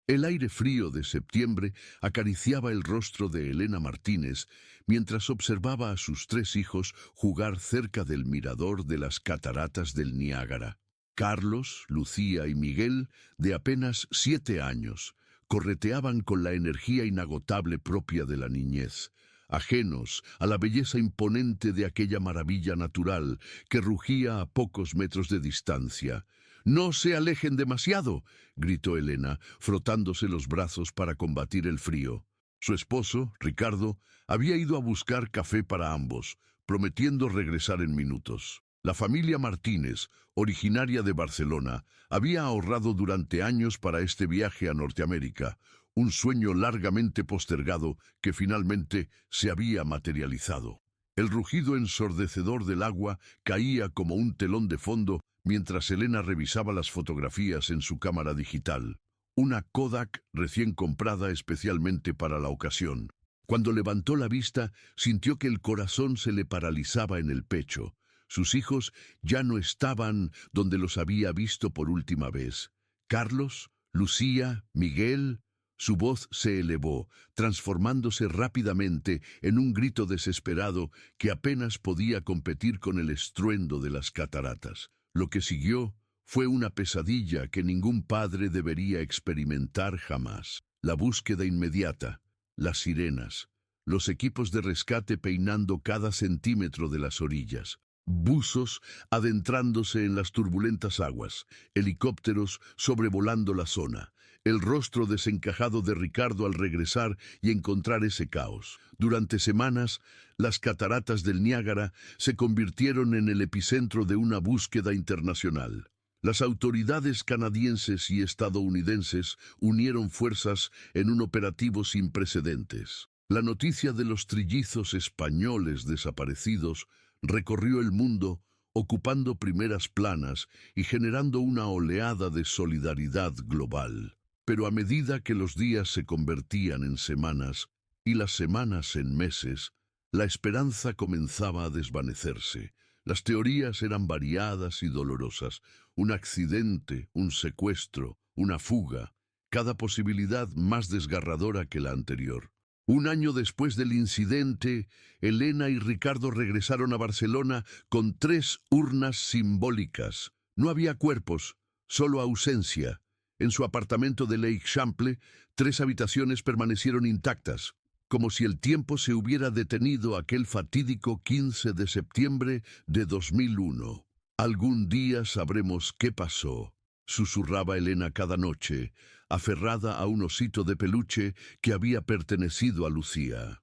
El aire frío de septiembre acariciaba el rostro de Elena Martínez mientras observaba a sus tres hijos jugar cerca del mirador de las cataratas del Niágara. Carlos, Lucía y Miguel, de apenas 7 años, correteaban con la energía inagotable propia de la niñez, ajenos a la belleza imponente de aquella maravilla natural que rugía a pocos metros de distancia. «¡No se alejen demasiado!», gritó Elena, frotándose los brazos para combatir el frío. Su esposo, Ricardo, había ido a buscar café para ambos, prometiendo regresar en minutos. La familia Martínez, originaria de Barcelona, había ahorrado durante años para este viaje a Norteamérica, un sueño largamente postergado que finalmente se había materializado. El rugido ensordecedor del agua caía como un telón de fondo mientras Elena revisaba las fotografías en su cámara digital, una Kodak recién comprada especialmente para la ocasión. Cuando levantó la vista, sintió que el corazón se le paralizaba en el pecho. Sus hijos ya no estaban donde los había visto por última vez. Carlos, Lucía, Miguel. Su voz se elevó, transformándose rápidamente en un grito desesperado que apenas podía competir con el estruendo de las cataratas. Lo que siguió fue una pesadilla que ningún padre debería experimentar jamás. La búsqueda inmediata, las sirenas, los equipos de rescate peinando cada centímetro de las orillas, buzos adentrándose en las turbulentas aguas, helicópteros sobrevolando la zona, el rostro desencajado de Ricardo al regresar y encontrar ese caos. Durante semanas, las cataratas del Niágara se convirtieron en el epicentro de una búsqueda internacional. Las autoridades canadienses y estadounidenses unieron fuerzas en un operativo sin precedentes. La noticia de los trillizos españoles desaparecidos recorrió el mundo, ocupando primeras planas y generando una oleada de solidaridad global. Pero a medida que los días se convertían en semanas y las semanas en meses, la esperanza comenzaba a desvanecerse. Las teorías eran variadas y dolorosas. Un accidente, un secuestro, una fuga, cada posibilidad más desgarradora que la anterior. Un año después del incidente, Elena y Ricardo regresaron a Barcelona con 3 urnas simbólicas. No había cuerpos, solo ausencia. En su apartamento de l'Eixample, 3 habitaciones permanecieron intactas, como si el tiempo se hubiera detenido aquel fatídico 15 de septiembre de 2001. «Algún día sabremos qué pasó», susurraba Elena cada noche, aferrada a un osito de peluche que había pertenecido a Lucía.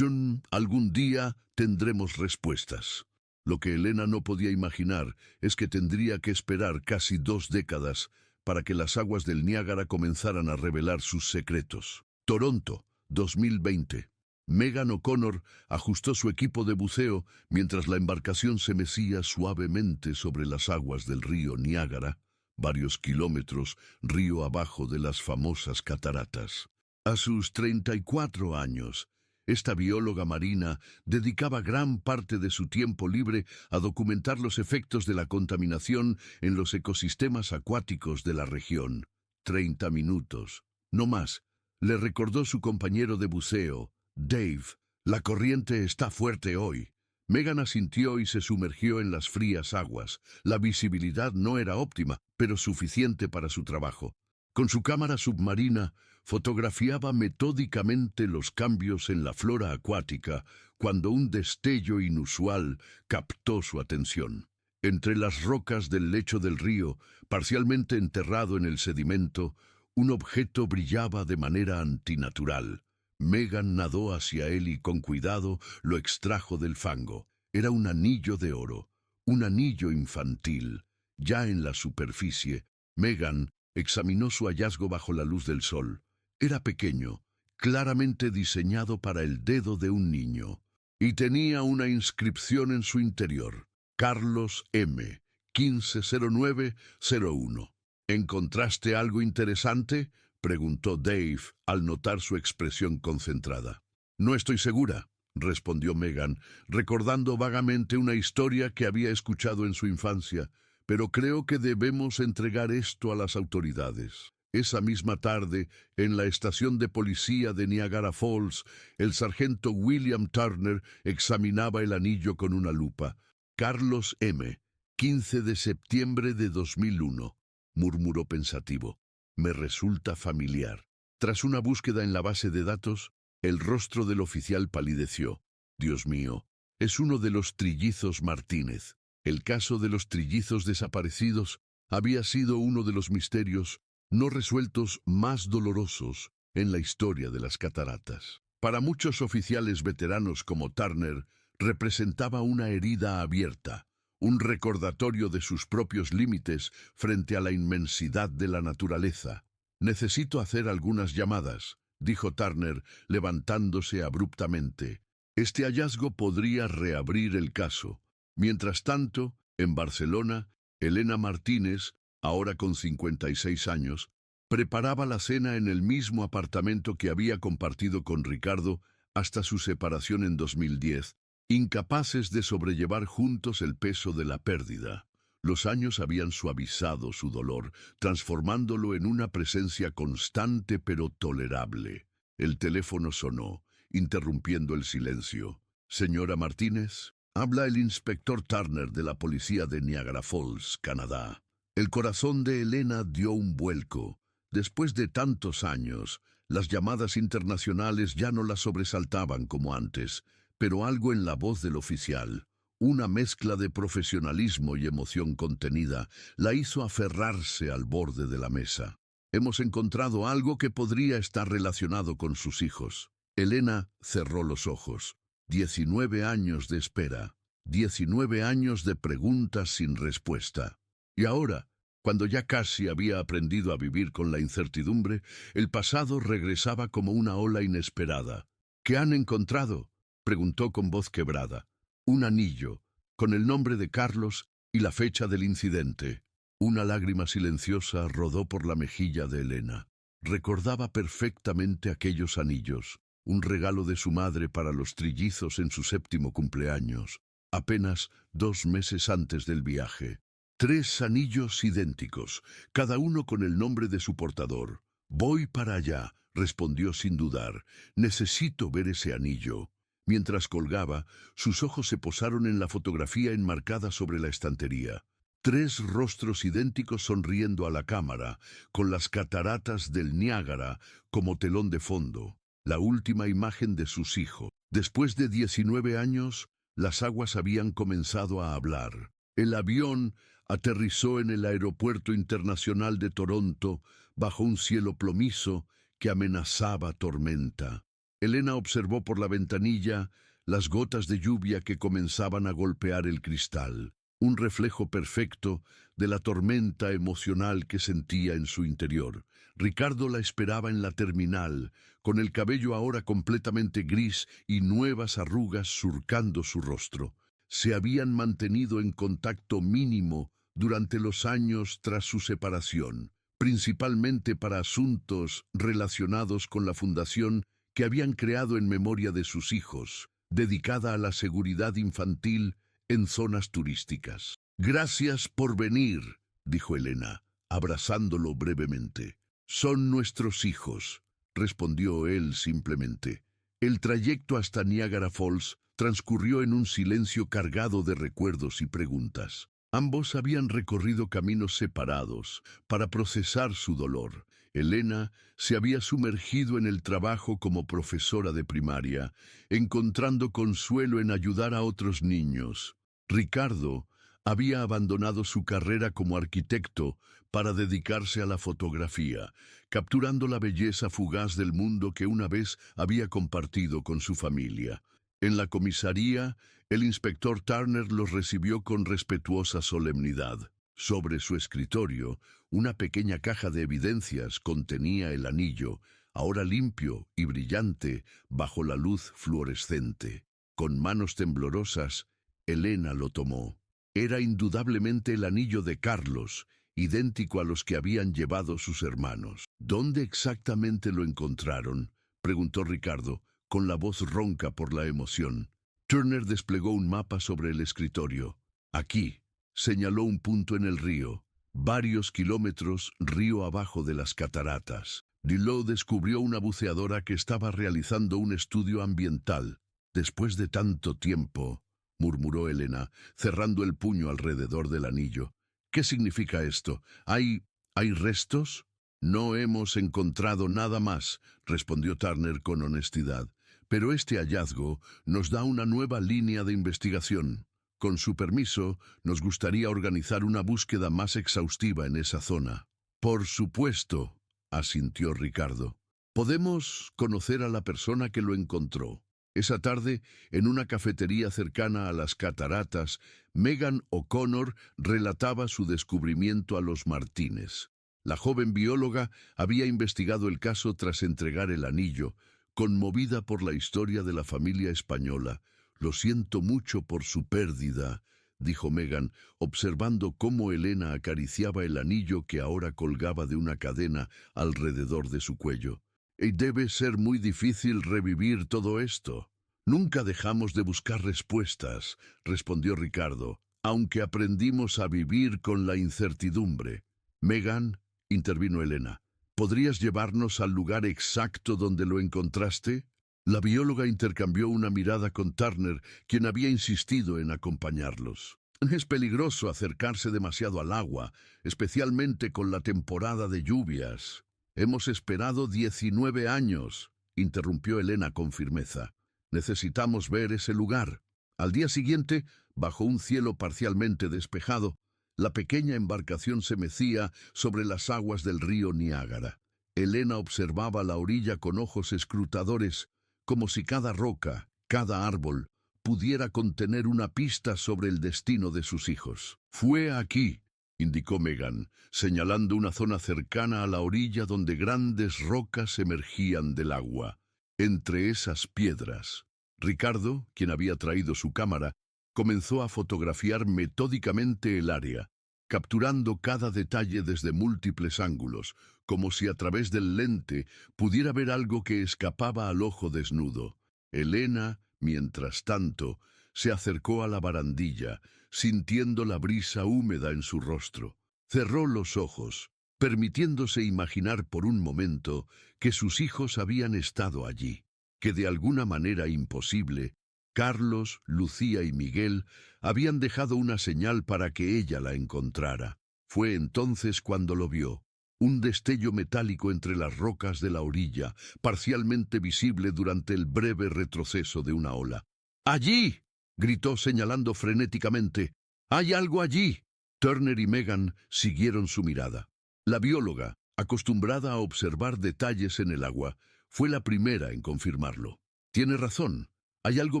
«Algún día tendremos respuestas». Lo que Elena no podía imaginar es que tendría que esperar casi 2 décadas para que las aguas del Niágara comenzaran a revelar sus secretos. Toronto, 2020. Megan O'Connor ajustó su equipo de buceo mientras la embarcación se mecía suavemente sobre las aguas del río Niágara, varios kilómetros río abajo de las famosas cataratas. A sus 34 años, esta bióloga marina dedicaba gran parte de su tiempo libre a documentar los efectos de la contaminación en los ecosistemas acuáticos de la región. 30 minutos, no más, le recordó su compañero de buceo, Dave. «La corriente está fuerte hoy». Megan asintió y se sumergió en las frías aguas. La visibilidad no era óptima, pero suficiente para su trabajo. Con su cámara submarina, fotografiaba metódicamente los cambios en la flora acuática cuando un destello inusual captó su atención. Entre las rocas del lecho del río, parcialmente enterrado en el sedimento, un objeto brillaba de manera antinatural. Megan nadó hacia él y con cuidado lo extrajo del fango. Era un anillo de oro, un anillo infantil. Ya en la superficie, Megan examinó su hallazgo bajo la luz del sol. Era pequeño, claramente diseñado para el dedo de un niño, y tenía una inscripción en su interior: Carlos M. 150901. «¿Encontraste algo interesante?», preguntó Dave al notar su expresión concentrada. «No estoy segura», respondió Megan, recordando vagamente una historia que había escuchado en su infancia, «pero creo que debemos entregar esto a las autoridades». Esa misma tarde, en la estación de policía de Niagara Falls, el sargento William Turner examinaba el anillo con una lupa. Carlos M., 15 de septiembre de 2001, murmuró pensativo. Me resulta familiar. Tras una búsqueda en la base de datos, el rostro del oficial palideció. Dios mío, es uno de los trillizos Martínez. El caso de los trillizos desaparecidos había sido uno de los misterios no resueltos más dolorosos en la historia de las cataratas. Para muchos oficiales veteranos como Turner, representaba una herida abierta, un recordatorio de sus propios límites frente a la inmensidad de la naturaleza. Necesito hacer algunas llamadas, dijo Turner, levantándose abruptamente. Este hallazgo podría reabrir el caso. Mientras tanto, en Barcelona, Elena Martínez, ahora con 56 años, preparaba la cena en el mismo apartamento que había compartido con Ricardo hasta su separación en 2010, incapaces de sobrellevar juntos el peso de la pérdida. Los años habían suavizado su dolor, transformándolo en una presencia constante pero tolerable. El teléfono sonó, interrumpiendo el silencio. Señora Martínez, habla el inspector Turner de la policía de Niagara Falls, Canadá. El corazón de Elena dio un vuelco. Después de tantos años, las llamadas internacionales ya no la sobresaltaban como antes, pero algo en la voz del oficial, una mezcla de profesionalismo y emoción contenida, la hizo aferrarse al borde de la mesa. Hemos encontrado algo que podría estar relacionado con sus hijos. Elena cerró los ojos. 19 años de espera, 19 años de preguntas sin respuesta. Y ahora, cuando ya casi había aprendido a vivir con la incertidumbre, el pasado regresaba como una ola inesperada. ¿Qué han encontrado?, preguntó con voz quebrada. Un anillo, con el nombre de Carlos y la fecha del incidente. Una lágrima silenciosa rodó por la mejilla de Elena. Recordaba perfectamente aquellos anillos, un regalo de su madre para los trillizos en su 7º cumpleaños, apenas 2 meses antes del viaje. 3 anillos idénticos, cada uno con el nombre de su portador. Voy para allá, respondió sin dudar. Necesito ver ese anillo. Mientras colgaba, sus ojos se posaron en la fotografía enmarcada sobre la estantería. 3 rostros idénticos sonriendo a la cámara, con las cataratas del Niágara como telón de fondo. La última imagen de sus hijos. Después de 19 años, las aguas habían comenzado a hablar. El avión aterrizó en el Aeropuerto Internacional de Toronto bajo un cielo plomizo que amenazaba tormenta. Elena observó por la ventanilla las gotas de lluvia que comenzaban a golpear el cristal, un reflejo perfecto de la tormenta emocional que sentía en su interior. Ricardo la esperaba en la terminal, con el cabello ahora completamente gris y nuevas arrugas surcando su rostro. Se habían mantenido en contacto mínimo durante los años tras su separación, principalmente para asuntos relacionados con la fundación que habían creado en memoria de sus hijos, dedicada a la seguridad infantil en zonas turísticas. Gracias por venir, dijo Elena, abrazándolo brevemente. Son nuestros hijos, respondió él simplemente. El trayecto hasta Niagara Falls transcurrió en un silencio cargado de recuerdos y preguntas. Ambos habían recorrido caminos separados para procesar su dolor. Elena se había sumergido en el trabajo como profesora de primaria, encontrando consuelo en ayudar a otros niños. Ricardo había abandonado su carrera como arquitecto para dedicarse a la fotografía, capturando la belleza fugaz del mundo que una vez había compartido con su familia. En la comisaría, el inspector Turner los recibió con respetuosa solemnidad. Sobre su escritorio, una pequeña caja de evidencias contenía el anillo, ahora limpio y brillante bajo la luz fluorescente. Con manos temblorosas, Elena lo tomó. Era indudablemente el anillo de Carlos, idéntico a los que habían llevado sus hermanos. ¿Dónde exactamente lo encontraron?, preguntó Ricardo, con la voz ronca por la emoción. Turner desplegó un mapa sobre el escritorio. Aquí, señaló un punto en el río. varios kilómetros río abajo de las cataratas. Dillot descubrió una buceadora que estaba realizando un estudio ambiental. Después de tanto tiempo, murmuró Elena, cerrando el puño alrededor del anillo. ¿Qué significa esto? ¿Hay restos? No hemos encontrado nada más, respondió Turner con honestidad. Pero este hallazgo nos da una nueva línea de investigación. Con su permiso, nos gustaría organizar una búsqueda más exhaustiva en esa zona. Por supuesto, asintió Ricardo. Podemos conocer a la persona que lo encontró. Esa tarde, en una cafetería cercana a las cataratas, Megan O'Connor relataba su descubrimiento a los Martínez. La joven bióloga había investigado el caso tras entregar el anillo, conmovida por la historia de la familia española. Lo siento mucho por su pérdida, dijo Megan, observando cómo Elena acariciaba el anillo que ahora colgaba de una cadena alrededor de su cuello. Y debe ser muy difícil revivir todo esto. Nunca dejamos de buscar respuestas, respondió Ricardo, aunque aprendimos a vivir con la incertidumbre. Megan, intervino Elena, ¿podrías llevarnos al lugar exacto donde lo encontraste? La bióloga intercambió una mirada con Turner, quien había insistido en acompañarlos. Es peligroso acercarse demasiado al agua, especialmente con la temporada de lluvias. Hemos esperado 19 años, interrumpió Elena con firmeza. Necesitamos ver ese lugar. Al día siguiente, bajo un cielo parcialmente despejado, la pequeña embarcación se mecía sobre las aguas del río Niágara. Elena observaba la orilla con ojos escrutadores, como si cada roca, cada árbol, pudiera contener una pista sobre el destino de sus hijos. Fue aquí, indicó Megan, señalando una zona cercana a la orilla donde grandes rocas emergían del agua. Entre esas piedras, Ricardo, quien había traído su cámara, comenzó a fotografiar metódicamente el área, capturando cada detalle desde múltiples ángulos, como si a través del lente pudiera ver algo que escapaba al ojo desnudo. Elena, mientras tanto, se acercó a la barandilla, sintiendo la brisa húmeda en su rostro. Cerró los ojos, permitiéndose imaginar por un momento que sus hijos habían estado allí, que de alguna manera imposible, Carlos, Lucía y Miguel habían dejado una señal para que ella la encontrara. Fue entonces cuando lo vio, un destello metálico entre las rocas de la orilla, parcialmente visible durante el breve retroceso de una ola. ¡Allí!, gritó señalando frenéticamente. ¡Hay algo allí! Turner y Megan siguieron su mirada. La bióloga, acostumbrada a observar detalles en el agua, fue la primera en confirmarlo. Tiene razón, hay algo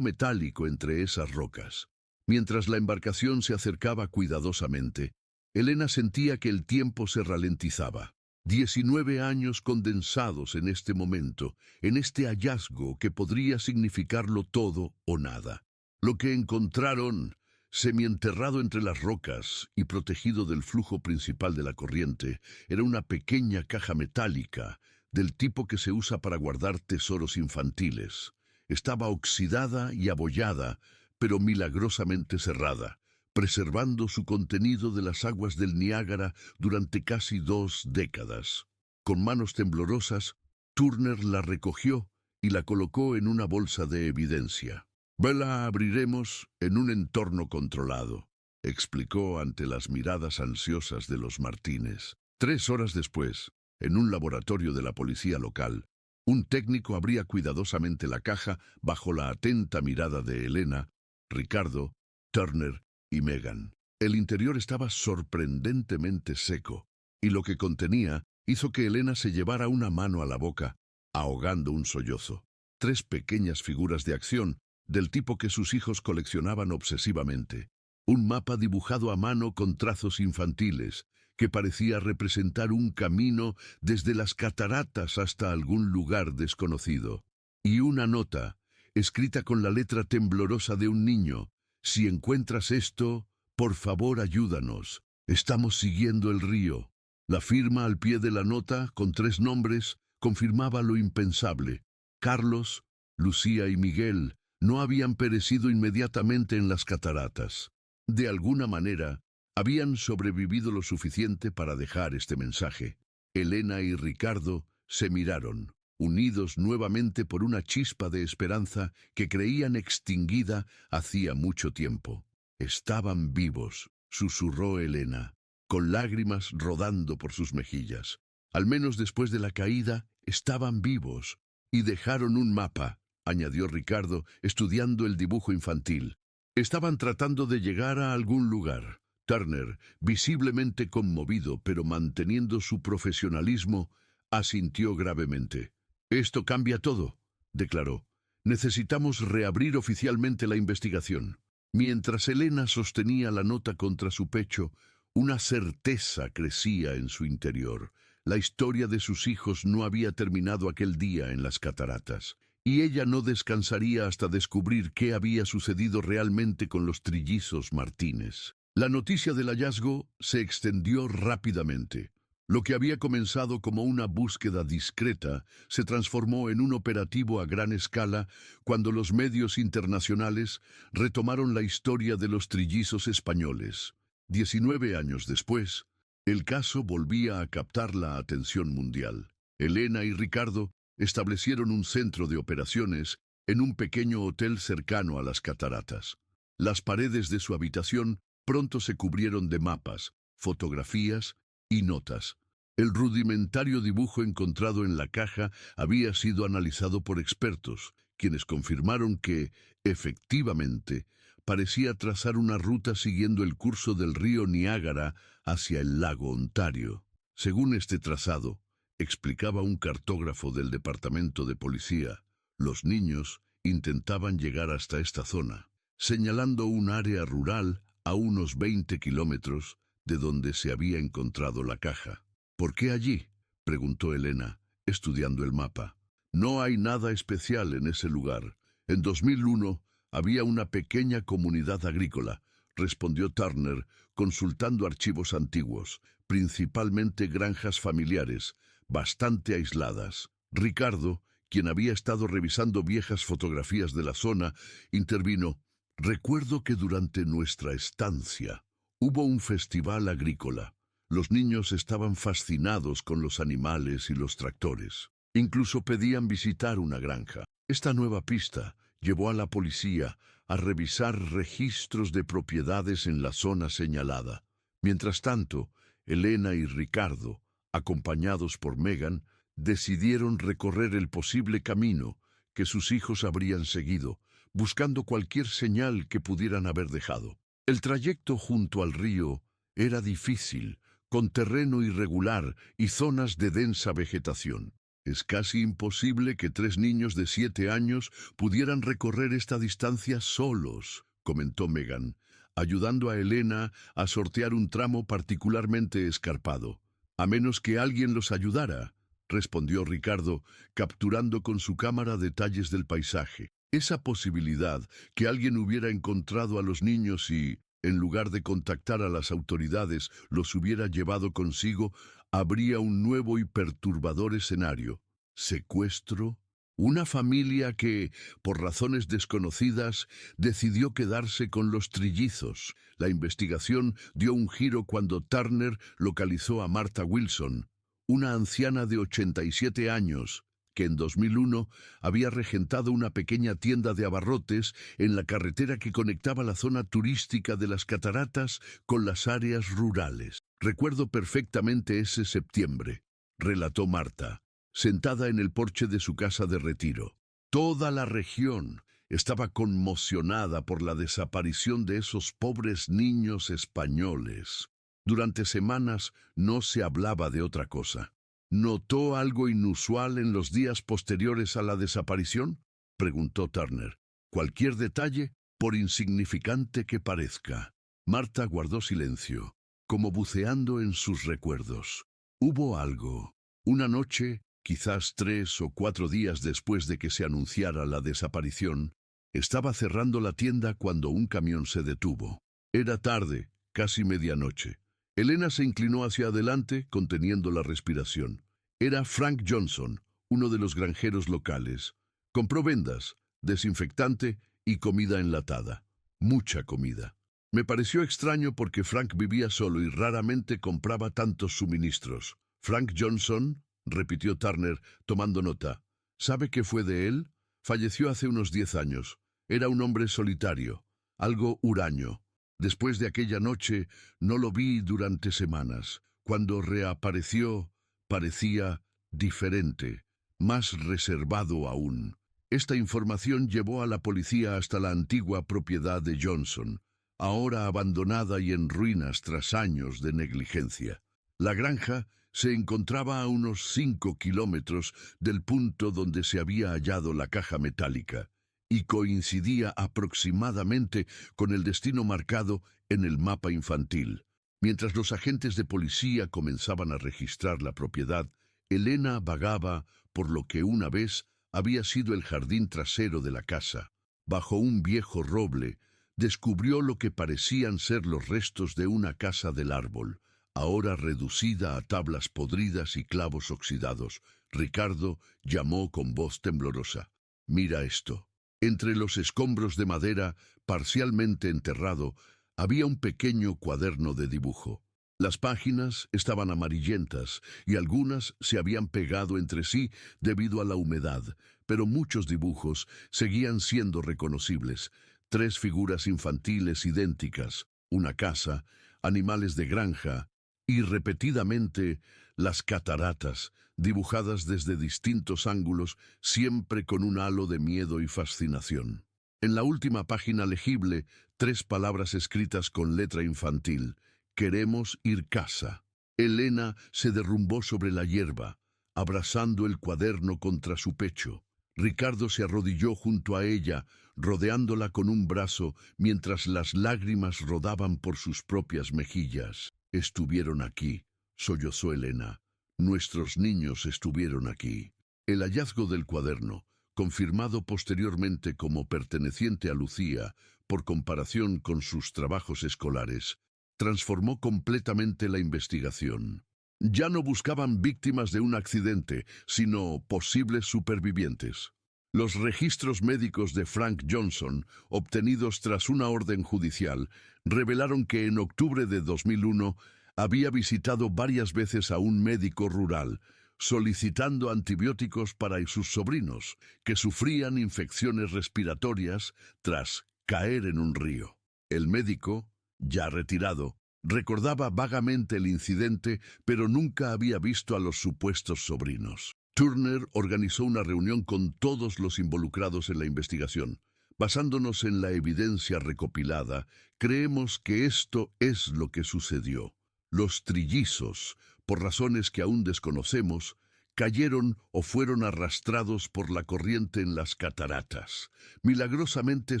metálico entre esas rocas. Mientras la embarcación se acercaba cuidadosamente, Elena sentía que el tiempo se ralentizaba. 19 años condensados en este momento, en este hallazgo que podría significarlo todo o nada. Lo que encontraron, semienterrado entre las rocas y protegido del flujo principal de la corriente, era una pequeña caja metálica, del tipo que se usa para guardar tesoros infantiles. Estaba oxidada y abollada, pero milagrosamente cerrada, preservando su contenido de las aguas del Niágara durante casi 2 décadas. Con manos temblorosas, Turner la recogió y la colocó en una bolsa de evidencia. «La abriremos en un entorno controlado», explicó ante las miradas ansiosas de los Martínez. 3 horas después, en un laboratorio de la policía local, un técnico abría cuidadosamente la caja bajo la atenta mirada de Elena, Ricardo, Turner y Megan. El interior estaba sorprendentemente seco, y lo que contenía hizo que Elena se llevara una mano a la boca, ahogando un sollozo. 3 pequeñas figuras de acción, del tipo que sus hijos coleccionaban obsesivamente. Un mapa dibujado a mano con trazos infantiles, que parecía representar un camino desde las cataratas hasta algún lugar desconocido. Y una nota, escrita con la letra temblorosa de un niño: «Si encuentras esto, por favor ayúdanos. Estamos siguiendo el río». La firma al pie de la nota, con 3 nombres, confirmaba lo impensable. Carlos, Lucía y Miguel no habían perecido inmediatamente en las cataratas. De alguna manera, Habían sobrevivido lo suficiente para dejar este mensaje. Elena y Ricardo se miraron, unidos nuevamente por una chispa de esperanza que creían extinguida hacía mucho tiempo. Estaban vivos, susurró Elena, con lágrimas rodando por sus mejillas. Al menos después de la caída, estaban vivos. Y dejaron un mapa, añadió Ricardo, estudiando el dibujo infantil. Estaban tratando de llegar a algún lugar. Turner, visiblemente conmovido pero manteniendo su profesionalismo, asintió gravemente. «Esto cambia todo», declaró. «Necesitamos reabrir oficialmente la investigación». Mientras Elena sostenía la nota contra su pecho, una certeza crecía en su interior. La historia de sus hijos no había terminado aquel día en las cataratas, y ella no descansaría hasta descubrir qué había sucedido realmente con los trillizos Martínez. La noticia del hallazgo se extendió rápidamente. Lo que había comenzado como una búsqueda discreta se transformó en un operativo a gran escala cuando los medios internacionales retomaron la historia de los trillizos españoles. 19 años después, el caso volvía a captar la atención mundial. Elena y Ricardo establecieron un centro de operaciones en un pequeño hotel cercano a las cataratas. Las paredes de su habitación pronto se cubrieron de mapas, fotografías y notas. El rudimentario dibujo encontrado en la caja había sido analizado por expertos, quienes confirmaron que, efectivamente, parecía trazar una ruta siguiendo el curso del río Niágara hacia el lago Ontario. Según este trazado, explicaba un cartógrafo del departamento de policía, los niños intentaban llegar hasta esta zona, señalando un área rural a unos 20 kilómetros de donde se había encontrado la caja. «¿Por qué allí?», preguntó Elena, estudiando el mapa. «No hay nada especial en ese lugar. En 2001 había una pequeña comunidad agrícola», respondió Turner, consultando archivos antiguos, principalmente granjas familiares, bastante aisladas. Ricardo, quien había estado revisando viejas fotografías de la zona, intervino. «Recuerdo que durante nuestra estancia hubo un festival agrícola. Los niños estaban fascinados con los animales y los tractores. Incluso pedían visitar una granja. Esta nueva pista llevó a la policía a revisar registros de propiedades en la zona señalada. Mientras tanto, Elena y Ricardo, acompañados por Megan, decidieron recorrer el posible camino que sus hijos habrían seguido, buscando cualquier señal que pudieran haber dejado. El trayecto junto al río era difícil, con terreno irregular y zonas de densa vegetación. «Es casi imposible que 3 niños de 7 años pudieran recorrer esta distancia solos», comentó Megan, ayudando a Elena a sortear un tramo particularmente escarpado. «A menos que alguien los ayudara», respondió Ricardo, capturando con su cámara detalles del paisaje. Esa posibilidad que alguien hubiera encontrado a los niños y, en lugar de contactar a las autoridades, los hubiera llevado consigo, habría un nuevo y perturbador escenario. ¿Secuestro? Una familia que, por razones desconocidas, decidió quedarse con los trillizos. La investigación dio un giro cuando Turner localizó a Martha Wilson, una anciana de 87 años, que en 2001 había regentado una pequeña tienda de abarrotes en la carretera que conectaba la zona turística de las cataratas con las áreas rurales. «Recuerdo perfectamente ese septiembre», relató Marta, sentada en el porche de su casa de retiro. Toda la región estaba conmocionada por la desaparición de esos pobres niños españoles. Durante semanas no se hablaba de otra cosa. «¿Notó algo inusual en los días posteriores a la desaparición?», preguntó Turner. «Cualquier detalle, por insignificante que parezca». Marta guardó silencio, como buceando en sus recuerdos. «Hubo algo. Una noche, quizás 3 o 4 días después de que se anunciara la desaparición, estaba cerrando la tienda cuando un camión se detuvo. Era tarde, casi medianoche. Elena se inclinó hacia adelante, conteniendo la respiración. Era Frank Johnson, uno de los granjeros locales. Compró vendas, desinfectante y comida enlatada. Mucha comida. Me pareció extraño porque Frank vivía solo y raramente compraba tantos suministros. «Frank Johnson», repitió Turner, tomando nota. «¿Sabe qué fue de él? Falleció hace unos 10 años. Era un hombre solitario, algo huraño. Después de aquella noche no lo vi durante semanas. Cuando reapareció, parecía diferente, más reservado aún». Esta información llevó a la policía hasta la antigua propiedad de Johnson, ahora abandonada y en ruinas tras años de negligencia. La granja se encontraba a unos 5 kilómetros del punto donde se había hallado la caja metálica y coincidía aproximadamente con el destino marcado en el mapa infantil. Mientras los agentes de policía comenzaban a registrar la propiedad, Elena vagaba por lo que una vez había sido el jardín trasero de la casa. Bajo un viejo roble, descubrió lo que parecían ser los restos de una casa del árbol, ahora reducida a tablas podridas y clavos oxidados. Ricardo llamó con voz temblorosa. «Mira esto». Entre los escombros de madera, parcialmente enterrado, había un pequeño cuaderno de dibujo. Las páginas estaban amarillentas y algunas se habían pegado entre sí debido a la humedad, pero muchos dibujos seguían siendo reconocibles. 3 figuras infantiles idénticas, una casa, animales de granja y repetidamente las cataratas, dibujadas desde distintos ángulos, siempre con un halo de miedo y fascinación. En la última página legible, 3 palabras escritas con letra infantil: «Queremos ir casa». Elena se derrumbó sobre la hierba, abrazando el cuaderno contra su pecho. Ricardo se arrodilló junto a ella, rodeándola con un brazo, mientras las lágrimas rodaban por sus propias mejillas. «Estuvieron aquí», sollozó Elena. «Nuestros niños estuvieron aquí». El hallazgo del cuaderno, confirmado posteriormente como perteneciente a Lucía por comparación con sus trabajos escolares, transformó completamente la investigación. Ya no buscaban víctimas de un accidente, sino posibles supervivientes. Los registros médicos de Frank Johnson, obtenidos tras una orden judicial, revelaron que en octubre de 2001 había visitado varias veces a un médico rural, solicitando antibióticos para sus sobrinos, que sufrían infecciones respiratorias tras caer en un río. El médico, ya retirado, recordaba vagamente el incidente, pero nunca había visto a los supuestos sobrinos. Turner organizó una reunión con todos los involucrados en la investigación. Basándonos en la evidencia recopilada, creemos que esto es lo que sucedió. Los trillizos, por razones que aún desconocemos, cayeron o fueron arrastrados por la corriente en las cataratas. Milagrosamente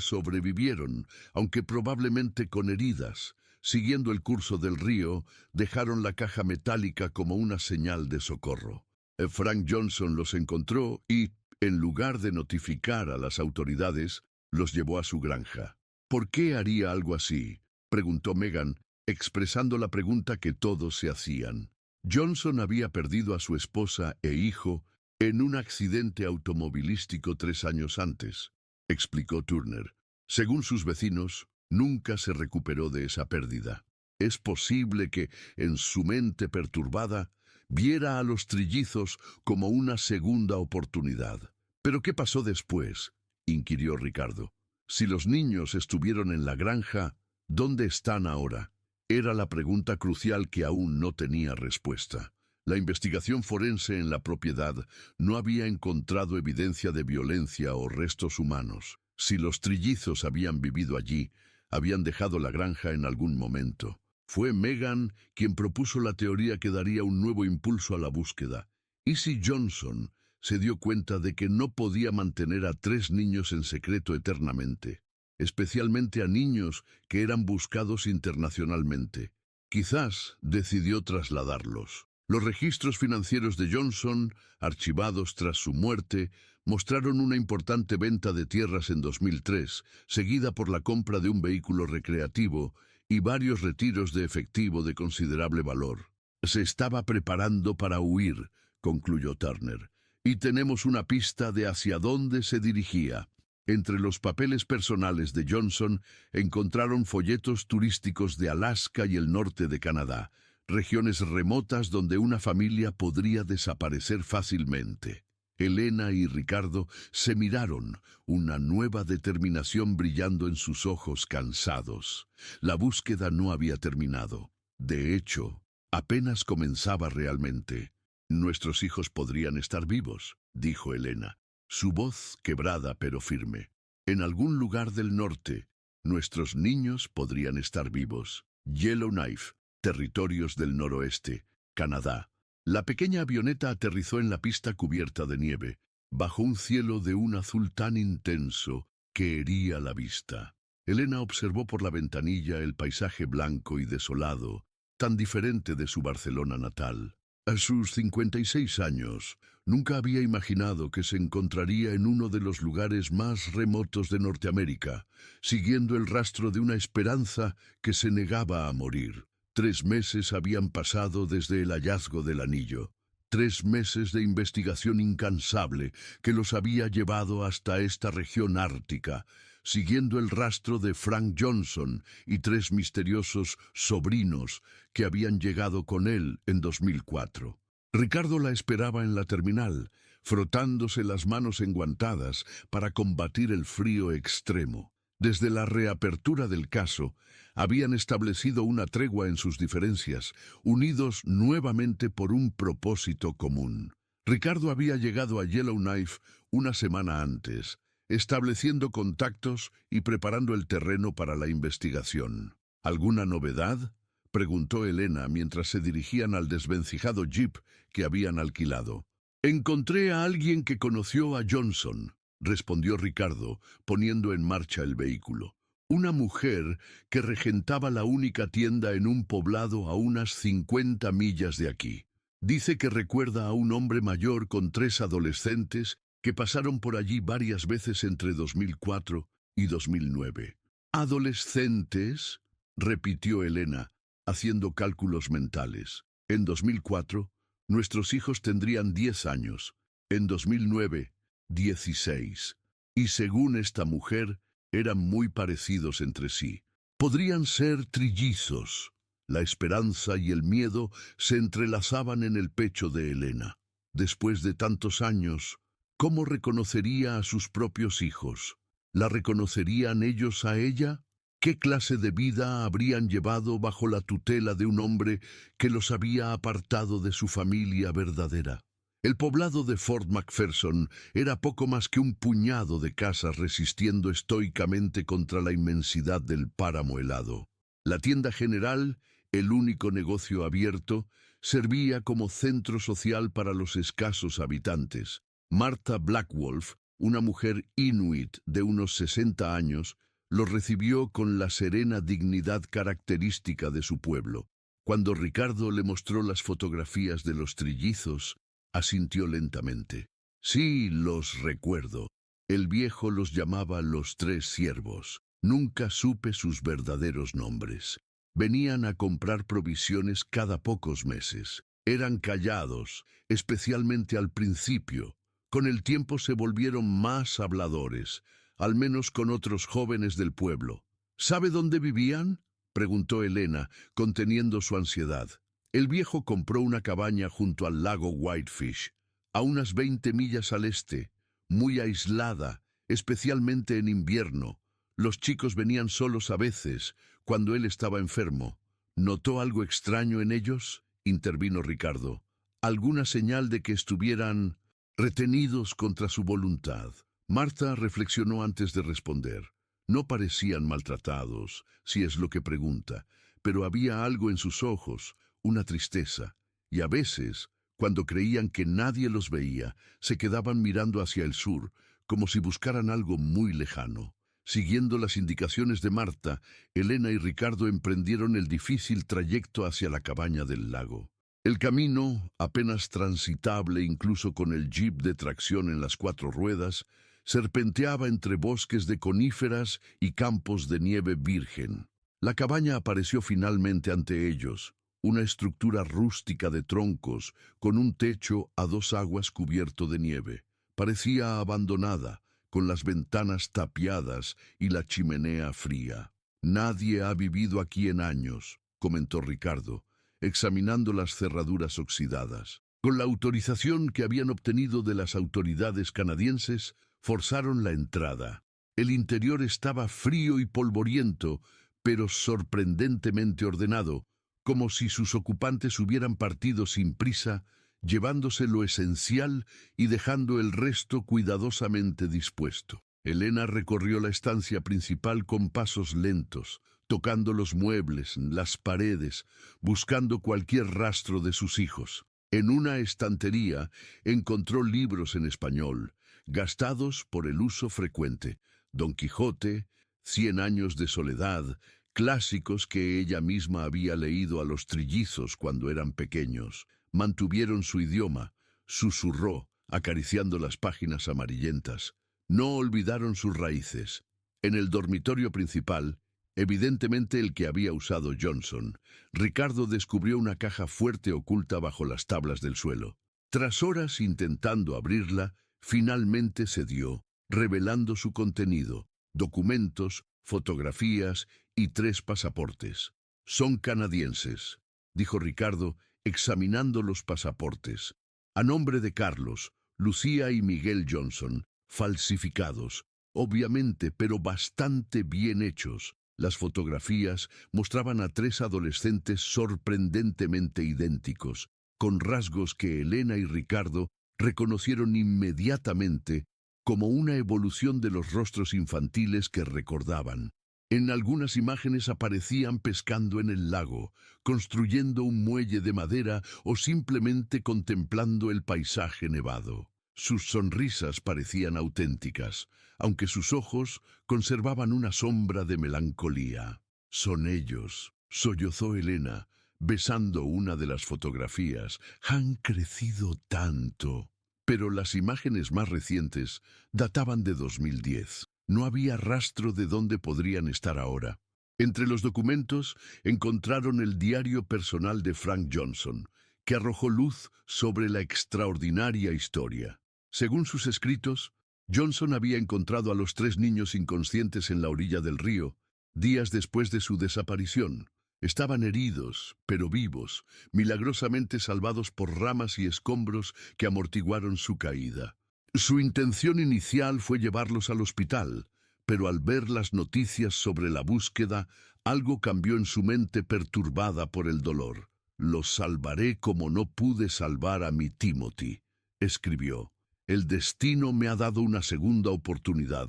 sobrevivieron, aunque probablemente con heridas. Siguiendo el curso del río, dejaron la caja metálica como una señal de socorro. Frank Johnson los encontró y, en lugar de notificar a las autoridades, los llevó a su granja. «¿Por qué haría algo así?», preguntó Megan, expresando la pregunta que todos se hacían. Johnson había perdido a su esposa e hijo en un accidente automovilístico 3 años antes, explicó Turner. Según sus vecinos, nunca se recuperó de esa pérdida. Es posible que, en su mente perturbada, viera a los trillizos como una segunda oportunidad. «¿Pero qué pasó después?», inquirió Ricardo. «Si los niños estuvieron en la granja, ¿dónde están ahora?». Era la pregunta crucial que aún no tenía respuesta. La investigación forense en la propiedad no había encontrado evidencia de violencia o restos humanos. Si los trillizos habían vivido allí, habían dejado la granja en algún momento. Fue Megan quien propuso la teoría que daría un nuevo impulso a la búsqueda. ¿Y si Johnson se dio cuenta de que no podía mantener a 3 niños en secreto eternamente, especialmente a niños que eran buscados internacionalmente? Quizás decidió trasladarlos. Los registros financieros de Johnson, archivados tras su muerte, mostraron una importante venta de tierras en 2003, seguida por la compra de un vehículo recreativo y varios retiros de efectivo de considerable valor. «Se estaba preparando para huir», concluyó Turner, «y tenemos una pista de hacia dónde se dirigía». Entre los papeles personales de Johnson encontraron folletos turísticos de Alaska y el norte de Canadá, regiones remotas donde una familia podría desaparecer fácilmente. Elena y Ricardo se miraron, una nueva determinación brillando en sus ojos cansados. La búsqueda no había terminado. De hecho, apenas comenzaba realmente. Nuestros hijos podrían estar vivos, dijo Elena, su voz quebrada pero firme. En algún lugar del norte, nuestros niños podrían estar vivos. Yellowknife, territorios del noroeste, Canadá. La pequeña avioneta aterrizó en la pista cubierta de nieve, bajo un cielo de un azul tan intenso que hería la vista. Elena observó por la ventanilla el paisaje blanco y desolado, tan diferente de su Barcelona natal. A sus 56 años, nunca había imaginado que se encontraría en uno de los lugares más remotos de Norteamérica, siguiendo el rastro de una esperanza que se negaba a morir. 3 meses habían pasado desde el hallazgo del anillo. 3 meses de investigación incansable que los había llevado hasta esta región ártica, siguiendo el rastro de Frank Johnson y 3 misteriosos sobrinos que habían llegado con él en 2004. Ricardo la esperaba en la terminal, frotándose las manos enguantadas para combatir el frío extremo. Desde la reapertura del caso, habían establecido una tregua en sus diferencias, unidos nuevamente por un propósito común. Ricardo había llegado a Yellowknife una semana antes, estableciendo contactos y preparando el terreno para la investigación. ¿Alguna novedad?, preguntó Elena mientras se dirigían al desvencijado jeep que habían alquilado. Encontré a alguien que conoció a Johnson, respondió Ricardo, poniendo en marcha el vehículo. Una mujer que regentaba la única tienda en un poblado a unas 50 millas de aquí. Dice que recuerda a un hombre mayor con 3 adolescentes que pasaron por allí varias veces entre 2004 y 2009. ¿Adolescentes?, repitió Elena, haciendo cálculos mentales. En 2004, nuestros hijos tendrían 10 años. En 2009, 16. Y según esta mujer, eran muy parecidos entre sí. Podrían ser trillizos. La esperanza y el miedo se entrelazaban en el pecho de Elena. Después de tantos años, ¿cómo reconocería a sus propios hijos? ¿La reconocerían ellos a ella? ¿Qué clase de vida habrían llevado bajo la tutela de un hombre que los había apartado de su familia verdadera? El poblado de Fort McPherson era poco más que un puñado de casas resistiendo estoicamente contra la inmensidad del páramo helado. La tienda general, el único negocio abierto, servía como centro social para los escasos habitantes. Martha Blackwolf, una mujer inuit de unos 60 años, los recibió con la serena dignidad característica de su pueblo. Cuando Ricardo le mostró las fotografías de los trillizos, asintió lentamente. Sí, los recuerdo. El viejo los llamaba los 3 siervos. Nunca supe sus verdaderos nombres. Venían a comprar provisiones cada pocos meses. Eran callados, especialmente al principio. Con el tiempo se volvieron más habladores, al menos con otros jóvenes del pueblo. ¿Sabe dónde vivían?, preguntó Elena, conteniendo su ansiedad. El viejo compró una cabaña junto al lago Whitefish, a unas 20 millas al este, muy aislada, especialmente en invierno. Los chicos venían solos a veces, cuando él estaba enfermo. ¿Notó algo extraño en ellos?, intervino Ricardo. ¿Alguna señal de que estuvieran retenidos contra su voluntad? Martha reflexionó antes de responder. No parecían maltratados, si es lo que pregunta, pero había algo en sus ojos, una tristeza, y a veces, cuando creían que nadie los veía, se quedaban mirando hacia el sur, como si buscaran algo muy lejano. Siguiendo las indicaciones de Martha, Elena y Ricardo emprendieron el difícil trayecto hacia la cabaña del lago. El camino, apenas transitable incluso con el jeep de tracción en las 4 ruedas, serpenteaba entre bosques de coníferas y campos de nieve virgen. La cabaña apareció finalmente ante ellos, una estructura rústica de troncos, con un techo a 2 aguas cubierto de nieve. Parecía abandonada, con las ventanas tapiadas y la chimenea fría. «Nadie ha vivido aquí en años», comentó Ricardo, examinando las cerraduras oxidadas. Con la autorización que habían obtenido de las autoridades canadienses, forzaron la entrada. El interior estaba frío y polvoriento, pero sorprendentemente ordenado, como si sus ocupantes hubieran partido sin prisa, llevándose lo esencial y dejando el resto cuidadosamente dispuesto. Elena recorrió la estancia principal con pasos lentos, tocando los muebles, las paredes, buscando cualquier rastro de sus hijos. En una estantería encontró libros en español, gastados por el uso frecuente: Don Quijote, 100 años de soledad, clásicos que ella misma había leído a los trillizos cuando eran pequeños. Mantuvieron su idioma, susurró, acariciando las páginas amarillentas. No olvidaron sus raíces. En el dormitorio principal, evidentemente el que había usado Johnson, Ricardo descubrió una caja fuerte oculta bajo las tablas del suelo. Tras horas intentando abrirla, finalmente cedió, revelando su contenido: documentos, fotografías y 3 pasaportes. «Son canadienses», dijo Ricardo, examinando los pasaportes. «A nombre de Carlos, Lucía y Miguel Johnson, falsificados, obviamente, pero bastante bien hechos». Las fotografías mostraban a 3 adolescentes sorprendentemente idénticos, con rasgos que Elena y Ricardo reconocieron inmediatamente como una evolución de los rostros infantiles que recordaban. En algunas imágenes aparecían pescando en el lago, construyendo un muelle de madera o simplemente contemplando el paisaje nevado. Sus sonrisas parecían auténticas, aunque sus ojos conservaban una sombra de melancolía. «Son ellos», sollozó Elena, besando una de las fotografías. «Han crecido tanto». Pero las imágenes más recientes databan de 2010. No había rastro de dónde podrían estar ahora. Entre los documentos encontraron el diario personal de Frank Johnson, que arrojó luz sobre la extraordinaria historia. Según sus escritos, Johnson había encontrado a los 3 niños inconscientes en la orilla del río, días después de su desaparición. Estaban heridos, pero vivos, milagrosamente salvados por ramas y escombros que amortiguaron su caída. Su intención inicial fue llevarlos al hospital, pero al ver las noticias sobre la búsqueda, algo cambió en su mente perturbada por el dolor. «Los salvaré como no pude salvar a mi Timothy», escribió. «El destino me ha dado una segunda oportunidad».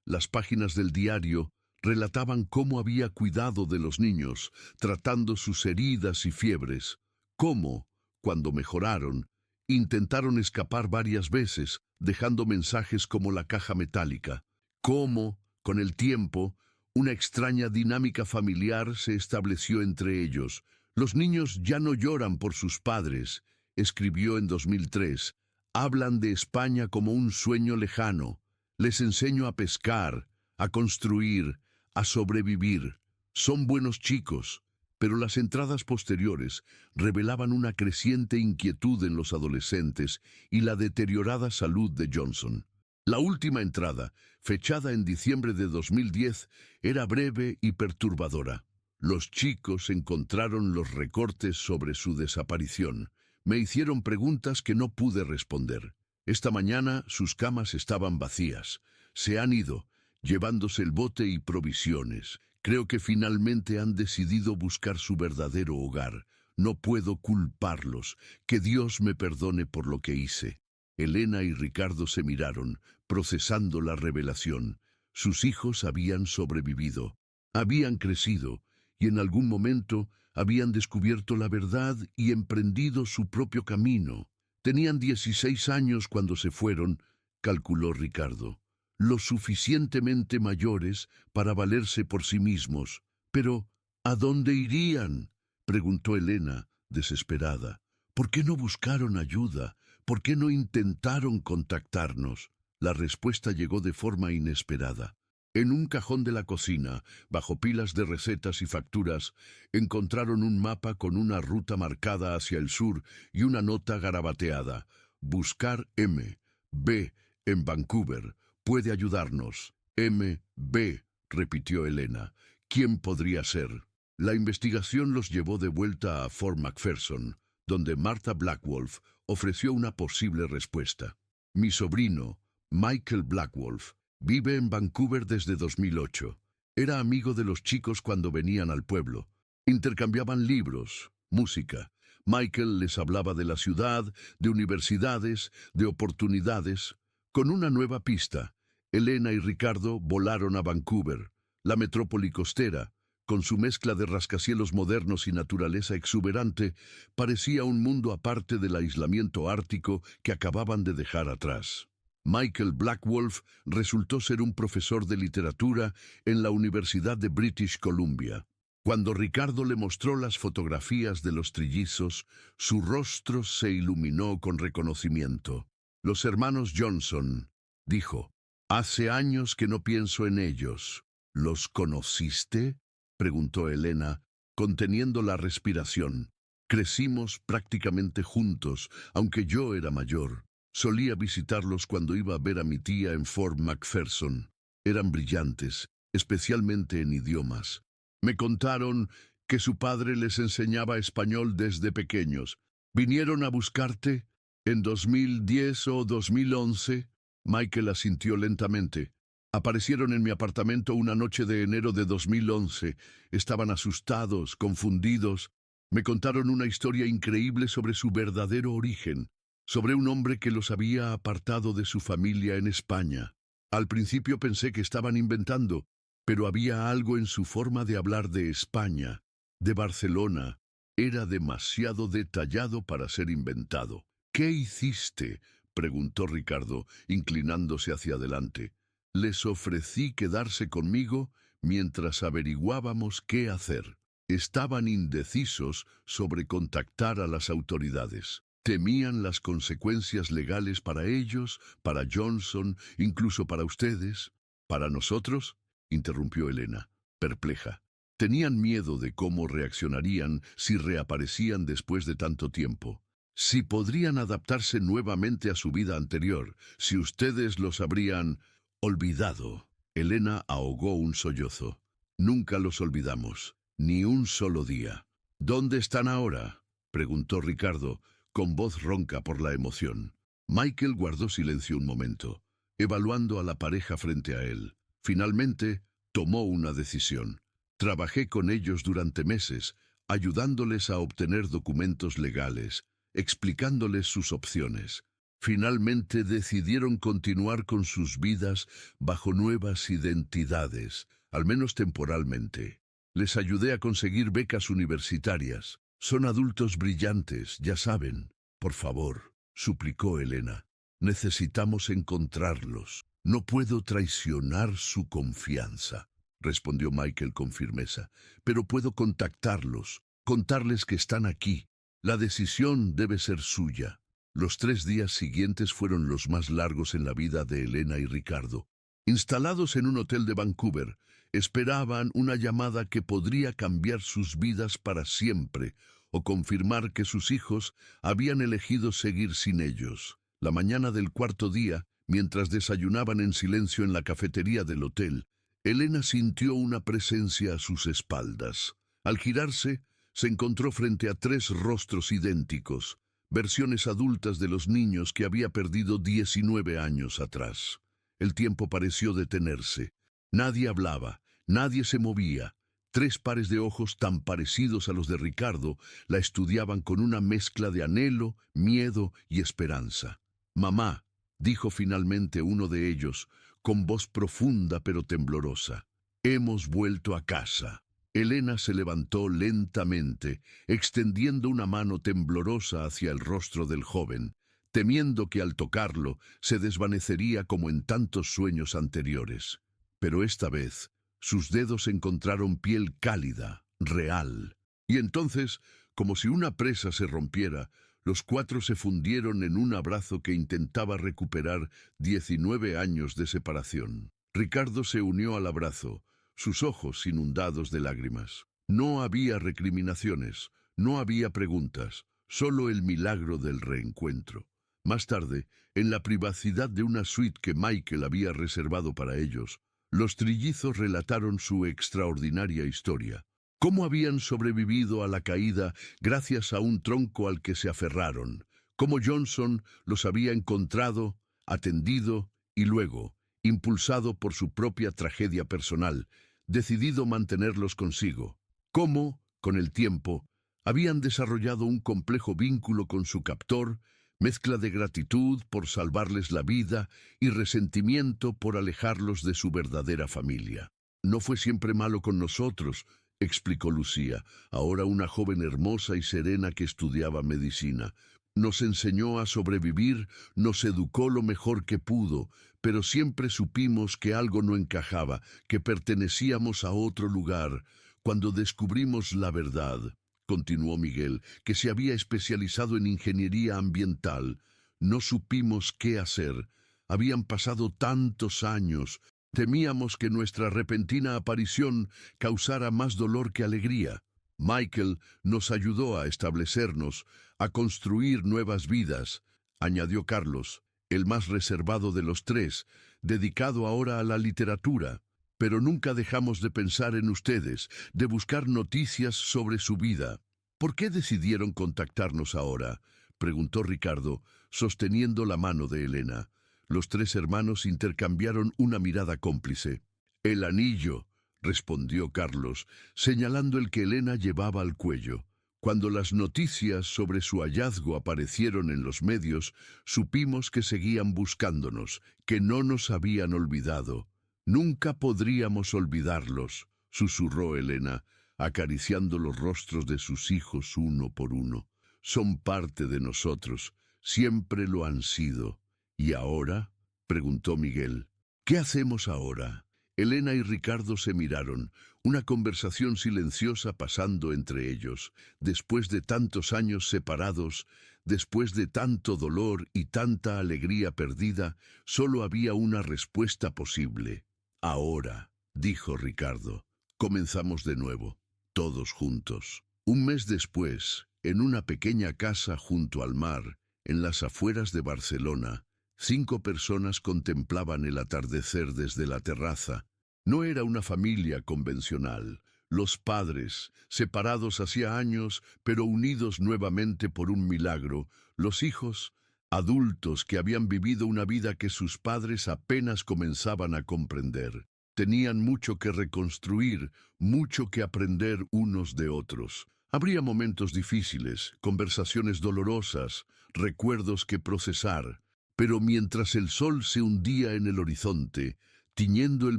Las páginas del diario relataban cómo había cuidado de los niños, tratando sus heridas y fiebres, cómo, cuando mejoraron, intentaron escapar varias veces, dejando mensajes como la caja metálica, cómo, con el tiempo, una extraña dinámica familiar se estableció entre ellos. «Los niños ya no lloran por sus padres», escribió en 2003. «Hablan de España como un sueño lejano. Les enseño a pescar, a construir, a sobrevivir. Son buenos chicos». Pero las entradas posteriores revelaban una creciente inquietud en los adolescentes y la deteriorada salud de Johnson. La última entrada, fechada en diciembre de 2010, era breve y perturbadora. «Los chicos encontraron los recortes sobre su desaparición. Me hicieron preguntas que no pude responder. Esta mañana sus camas estaban vacías. Se han ido, llevándose el bote y provisiones. Creo que finalmente han decidido buscar su verdadero hogar. No puedo culparlos. Que Dios me perdone por lo que hice». Elena y Ricardo se miraron, procesando la revelación. Sus hijos habían sobrevivido, habían crecido, y en algún momento habían descubierto la verdad y emprendido su propio camino. Tenían 16 años cuando se fueron, calculó Ricardo, lo suficientemente mayores para valerse por sí mismos. «Pero, ¿a dónde irían?», preguntó Elena, desesperada. «¿Por qué no buscaron ayuda? ¿Por qué no intentaron contactarnos?». La respuesta llegó de forma inesperada. En un cajón de la cocina, bajo pilas de recetas y facturas, encontraron un mapa con una ruta marcada hacia el sur y una nota garabateada: «Buscar M. B. en Vancouver. puede ayudarnos. MB, repitió Elena. ¿Quién podría ser? La investigación los llevó de vuelta a Fort McPherson, donde Martha Blackwolf ofreció una posible respuesta. Mi sobrino, Michael Blackwolf, vive en Vancouver desde 2008. Era amigo de los chicos cuando venían al pueblo. Intercambiaban libros, música. Michael les hablaba de la ciudad, de universidades, de oportunidades. Con una nueva pista, Elena y Ricardo volaron a Vancouver, la metrópoli costera. Con su mezcla de rascacielos modernos y naturaleza exuberante, parecía un mundo aparte del aislamiento ártico que acababan de dejar atrás. Michael Blackwolf resultó ser un profesor de literatura en la Universidad de British Columbia. Cuando Ricardo le mostró las fotografías de los trillizos, su rostro se iluminó con reconocimiento. Los hermanos Johnson, dijo, hace años que no pienso en ellos. ¿Los conociste?, preguntó Elena, conteniendo la respiración. Crecimos prácticamente juntos, aunque yo era mayor. Solía visitarlos cuando iba a ver a mi tía en Fort McPherson. Eran brillantes, especialmente en idiomas. Me contaron que su padre les enseñaba español desde pequeños. ¿Vinieron a buscarte en 2010 o 2011? Michael asintió lentamente. Aparecieron en mi apartamento una noche de enero de 2011. Estaban asustados, confundidos. Me contaron una historia increíble sobre su verdadero origen, sobre un hombre que los había apartado de su familia en España. Al principio pensé que estaban inventando, pero había algo en su forma de hablar de España, de Barcelona. Era demasiado detallado para ser inventado. ¿Qué hiciste?, preguntó Ricardo, inclinándose hacia adelante. Les ofrecí quedarse conmigo mientras averiguábamos qué hacer. Estaban indecisos sobre contactar a las autoridades. Temían las consecuencias legales para ellos, para Johnson, incluso para ustedes. ¿Para nosotros?, interrumpió Elena, perpleja. Tenían miedo de cómo reaccionarían si reaparecían después de tanto tiempo. Si podrían adaptarse nuevamente a su vida anterior, si ustedes los habrían olvidado. Elena ahogó un sollozo. Nunca los olvidamos, ni un solo día. ¿Dónde están ahora?, preguntó Ricardo, con voz ronca por la emoción. Michael guardó silencio un momento, evaluando a la pareja frente a él. Finalmente, tomó una decisión. Trabajé con ellos durante meses, ayudándoles a obtener documentos legales, explicándoles sus opciones. Finalmente decidieron continuar con sus vidas bajo nuevas identidades, al menos temporalmente. Les ayudé a conseguir becas universitarias. Son adultos brillantes, ya saben. Por favor, suplicó Elena. Necesitamos encontrarlos. No puedo traicionar su confianza, respondió Michael con firmeza, pero puedo contactarlos, contarles que están aquí. La decisión debe ser suya. Los 3 días siguientes fueron los más largos en la vida de Elena y Ricardo. Instalados en un hotel de Vancouver, esperaban una llamada que podría cambiar sus vidas para siempre o confirmar que sus hijos habían elegido seguir sin ellos. La mañana del 4.º día, mientras desayunaban en silencio en la cafetería del hotel, Elena sintió una presencia a sus espaldas. Al girarse, se encontró frente a 3 rostros idénticos, versiones adultas de los niños que había perdido 19 años atrás. El tiempo pareció detenerse. Nadie hablaba, nadie se movía. 3 pares de ojos tan parecidos a los de Ricardo la estudiaban con una mezcla de anhelo, miedo y esperanza. «Mamá», dijo finalmente uno de ellos, con voz profunda pero temblorosa. «Hemos vuelto a casa». Elena se levantó lentamente, extendiendo una mano temblorosa hacia el rostro del joven, temiendo que al tocarlo se desvanecería como en tantos sueños anteriores. Pero esta vez, sus dedos encontraron piel cálida, real. Y entonces, como si una presa se rompiera, los 4 se fundieron en un abrazo que intentaba recuperar 19 años de separación. Ricardo se unió al abrazo, sus ojos inundados de lágrimas. No había recriminaciones, no había preguntas, solo el milagro del reencuentro. Más tarde, en la privacidad de una suite que Michael había reservado para ellos, los trillizos relataron su extraordinaria historia. Cómo habían sobrevivido a la caída gracias a un tronco al que se aferraron. Cómo Johnson los había encontrado, atendido y luego, impulsado por su propia tragedia personal, decidido mantenerlos consigo. Cómo, con el tiempo, habían desarrollado un complejo vínculo con su captor, mezcla de gratitud por salvarles la vida y resentimiento por alejarlos de su verdadera familia. No fue siempre malo con nosotros, explicó Lucía, ahora una joven hermosa y serena que estudiaba medicina. Nos enseñó a sobrevivir, nos educó lo mejor que pudo, pero siempre supimos que algo no encajaba, que pertenecíamos a otro lugar. Cuando descubrimos la verdad, continuó Miguel, que se había especializado en ingeniería ambiental, no supimos qué hacer. Habían pasado tantos años. Temíamos que nuestra repentina aparición causara más dolor que alegría. Michael nos ayudó a establecernos, a construir nuevas vidas, añadió Carlos, el más reservado de los tres, dedicado ahora a la literatura. Pero nunca dejamos de pensar en ustedes, de buscar noticias sobre su vida. ¿Por qué decidieron contactarnos ahora?, preguntó Ricardo, sosteniendo la mano de Elena. Los tres hermanos intercambiaron una mirada cómplice. «El anillo», respondió Carlos, señalando el que Elena llevaba al cuello. Cuando las noticias sobre su hallazgo aparecieron en los medios, supimos que seguían buscándonos, que no nos habían olvidado. «Nunca podríamos olvidarlos», susurró Elena, acariciando los rostros de sus hijos uno por uno. «Son parte de nosotros, siempre lo han sido». «¿Y ahora?», preguntó Miguel. «¿Qué hacemos ahora?». Elena y Ricardo se miraron, una conversación silenciosa pasando entre ellos. Después de tantos años separados, después de tanto dolor y tanta alegría perdida, solo había una respuesta posible. «Ahora», dijo Ricardo, «comenzamos de nuevo, todos juntos». Un mes después, en una pequeña casa junto al mar, en las afueras de Barcelona, 5 personas contemplaban el atardecer desde la terraza. No era una familia convencional. Los padres, separados hacía años, pero unidos nuevamente por un milagro. Los hijos, adultos que habían vivido una vida que sus padres apenas comenzaban a comprender. Tenían mucho que reconstruir, mucho que aprender unos de otros. Habría momentos difíciles, conversaciones dolorosas, recuerdos que procesar. Pero mientras el sol se hundía en el horizonte, tiñendo el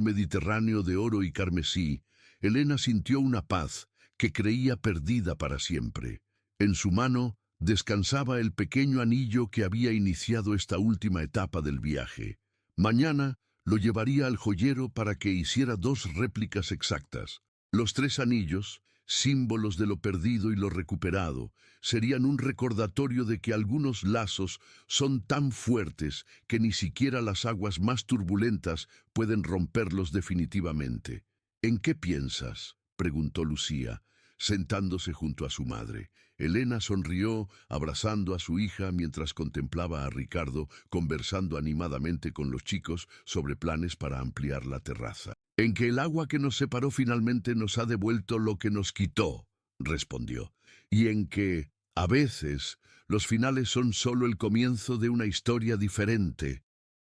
Mediterráneo de oro y carmesí, Elena sintió una paz que creía perdida para siempre. En su mano descansaba el pequeño anillo que había iniciado esta última etapa del viaje. Mañana lo llevaría al joyero para que hiciera 2 réplicas exactas. Los 3 anillos, símbolos de lo perdido y lo recuperado, serían un recordatorio de que algunos lazos son tan fuertes que ni siquiera las aguas más turbulentas pueden romperlos definitivamente. «¿En qué piensas?», preguntó Lucía, sentándose junto a su madre. Elena sonrió, abrazando a su hija mientras contemplaba a Ricardo conversando animadamente con los chicos sobre planes para ampliar la terraza. «En que el agua que nos separó finalmente nos ha devuelto lo que nos quitó», respondió. «Y en que, a veces, los finales son solo el comienzo de una historia diferente».